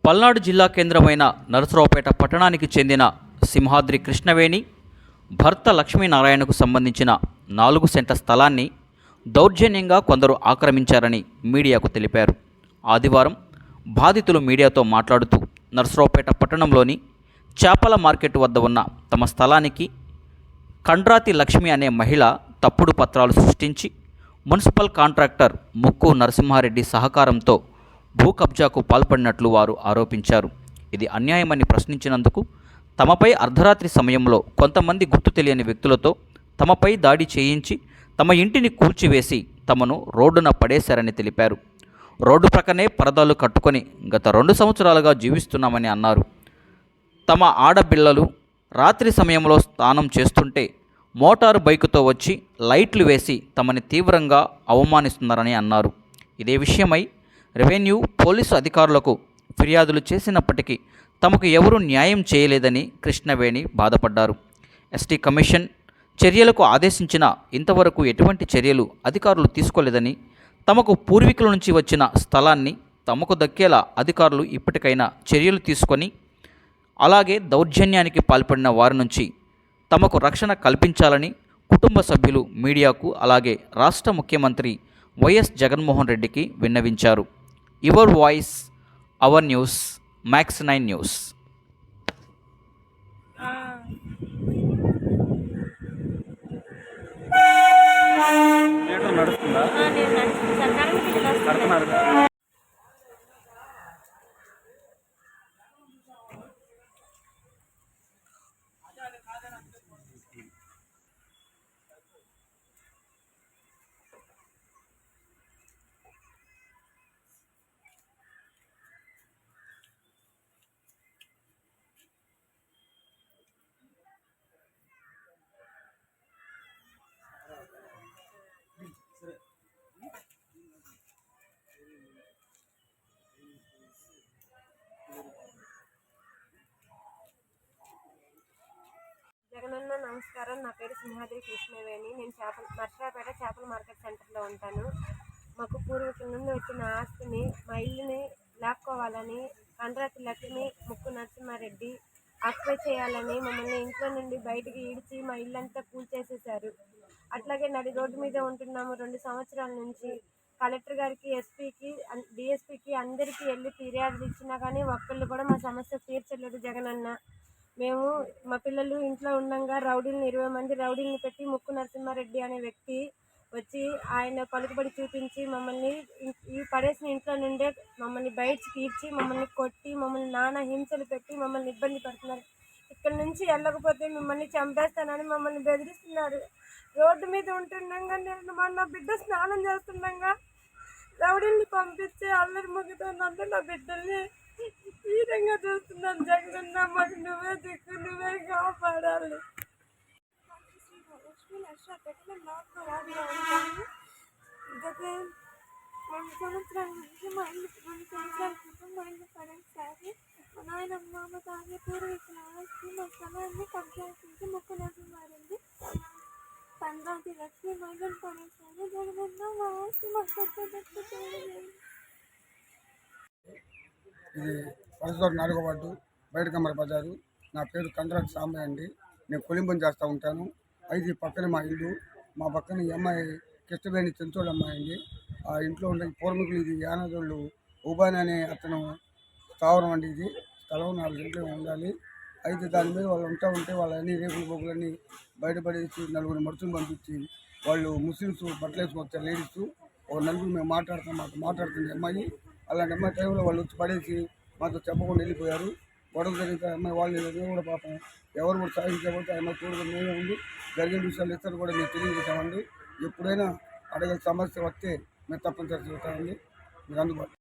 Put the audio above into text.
పల్నాడు జిల్లా కేంద్రమైన నరసరావుపేట పట్టణానికి చెందిన సింహాద్రి కృష్ణవేణి భర్త లక్ష్మీనారాయణకు సంబంధించిన 4 సెంట్ల స్థలాన్ని దౌర్జన్యంగా కొందరు ఆక్రమించారని మీడియాకు తెలిపారు. ఆదివారం బాధితులు మీడియాతో మాట్లాడుతూ నరసరావుపేట పట్టణంలోని చేపల మార్కెట్ వద్ద ఉన్న తమ స్థలానికి కండ్రాతి లక్ష్మి అనే మహిళ తప్పుడు పత్రాలు సృష్టించి మున్సిపల్ కాంట్రాక్టర్ ముక్కు నరసింహారెడ్డి సహకారంతో భూ కబ్జాకు పాల్పడినట్లు వారు ఆరోపించారు. ఇది అన్యాయమని ప్రశ్నించినందుకు తమపై అర్ధరాత్రి సమయంలో కొంతమంది గుర్తు తెలియని వ్యక్తులతో తమపై దాడి చేయించి తమ ఇంటిని కూల్చివేసి తమను రోడ్డున పడేశారని తెలిపారు. రోడ్డు ప్రక్కనే పరదాలు కట్టుకొని గత 2 సంవత్సరాలుగా జీవిస్తున్నామని అన్నారు. తమ ఆడపిల్లలు రాత్రి సమయంలో స్నానం చేస్తుంటే మోటారు బైకుతో వచ్చి లైట్లు వేసి తమని తీవ్రంగా అవమానిస్తున్నారని అన్నారు. ఇదే విషయమై రెవెన్యూ పోలీసు అధికారులకు ఫిర్యాదులు చేసినప్పటికీ తమకు ఎవరూ న్యాయం చేయలేదని కృష్ణవేణి బాధపడ్డారు. ఎస్టీ కమిషన్ చర్యలకు ఆదేశించినా ఇంతవరకు ఎటువంటి చర్యలు అధికారులు తీసుకోలేదని, తమకు పూర్వీకుల నుంచి వచ్చిన స్థలాన్ని తమకు దక్కేలా అధికారులు ఇప్పటికైనా చర్యలు తీసుకొని అలాగే దౌర్జన్యానికి పాల్పడిన వారి నుంచి తమకు రక్షణ కల్పించాలని కుటుంబ సభ్యులు మీడియాకు అలాగే రాష్ట్ర ముఖ్యమంత్రి వైఎస్ జగన్మోహన్ రెడ్డికి విన్నవించారు. Your voice our news, Max9 news. జగనన్న నమస్కారం. నా పేరు సింహాద్రి కృష్ణవేణి. నేను నరసరావుపేట చేపల మార్కెట్ సెంటర్లో ఉంటాను. మాకు పూర్వీకుల నుండి వచ్చిన ఆస్తిని, మా ఇల్లుని లాక్కోవాలని కండ్రాతి లక్ష్మి, ముక్కు నరసింహారెడ్డి ఆక్యుపై చేయాలని మమ్మల్ని ఇంట్లో నుండి బయటికి ఈడ్చి మా ఇల్లంతా కూల్చేసేశారు. అట్లాగే నడి రోడ్డు మీద ఉంటున్నాము 2 సంవత్సరాల నుంచి. కలెక్టర్ గారికి, ఎస్పీకి, డిఎస్పీకి అందరికీ వెళ్ళి ఫిర్యాదులు ఇచ్చినా కానీ ఒక్కళ్ళు కూడా మా సమస్య తీర్చలేదు జగనన్న. మేము మా పిల్లలు ఇంట్లో ఉండగా రౌడీలను 20 మంది రౌడీలను పెట్టి ముక్కు నరసింహారెడ్డి అనే వ్యక్తి వచ్చి ఆయన పలుకుబడి చూపించి మమ్మల్ని ఈ పడేసిన ఇంట్లో నుండే మమ్మల్ని బయటికి ఈడ్చి మమ్మల్ని కొట్టి మమ్మల్ని నానా హింసలు పెట్టి మమ్మల్ని ఇబ్బంది పడుతున్నారు. ఇక్కడ నుంచి వెళ్ళకపోతే మిమ్మల్ని చంపేస్తానని మమ్మల్ని బెదిరిస్తున్నారు. రోడ్డు మీద ఉంటుండగా నేను నా బిడ్డ స్నానం చేస్తుండగా రౌడీల్ని పంపించి అల్లరి మొగ్గుతున్నందుకు నా బిడ్డల్ని ఈ విధంగా చూస్తున్నాను. జగనన్న మాకు నువ్వే దిక్కు, నువ్వే కాపాడాలి. గత 2 సంవత్సరాల నుంచి మా ఇల్లు 2 సంవత్సరాల క్రితం మా ఇల్లు పడేసారి మా నాయనమ్మ మా తాగే పూర్వీకుల ఆస్తి మా స్థలాన్ని కబ్జా చేసి ముక్కు నరసింహారెడ్డి కండ్రాతి లక్ష్మి మహిళలు పడేశారు. జగనన్న మా ఆస్తి మాకు దక్కు చేయలేదు. ఇది పరశురావు 4వ వార్డు బయటకమ్మర బజారు. నా పేరు కండ్రాతి సాంబయ్య అండి. నేను కొలింబం చేస్తూ ఉంటాను. అయితే పక్కన మా ఇల్లు, మా పక్కన ఈ అమ్మాయి కృష్ణవేణి చెంచోడు అమ్మాయి అండి. ఆ ఇంట్లో ఉండే పూర్వీకులు ఇది యానదోళ్ళు ఉబాన్ అనే అతను స్థావరం అండి. ఇది స్థలం 4 ఇంట్లో ఉండాలి. అయితే దాని మీద వాళ్ళు ఉంటే వాళ్ళని రేకులు బొగ్గులన్నీ బయటపడేసి 4 మనుషులు పంపించి వాళ్ళు ముస్లిమ్స్ బట్టలేసుకొని వచ్చారు లేడీస్. ఒక 4 మేము మాట్లాడుతుంది అమ్మాయి. అలాంటి అమ్మాయి టైంలో వాళ్ళు వచ్చి పడేసి మాతో చెప్పకుండా వెళ్ళిపోయారు. గొడవ జరిగితే అమ్మాయి వాళ్ళు కూడా పాపం ఎవరు కూడా సాధించకపోతే అమ్మాయి చూడగా మేమే ఉండి జరిగిన విషయాలు ఇతరులు కూడా మేము తెలియజేసామండి. ఎప్పుడైనా అడగల సమస్య వస్తే మేము తప్పనిసరి చెబుతామండి. మీకు అందుబాటు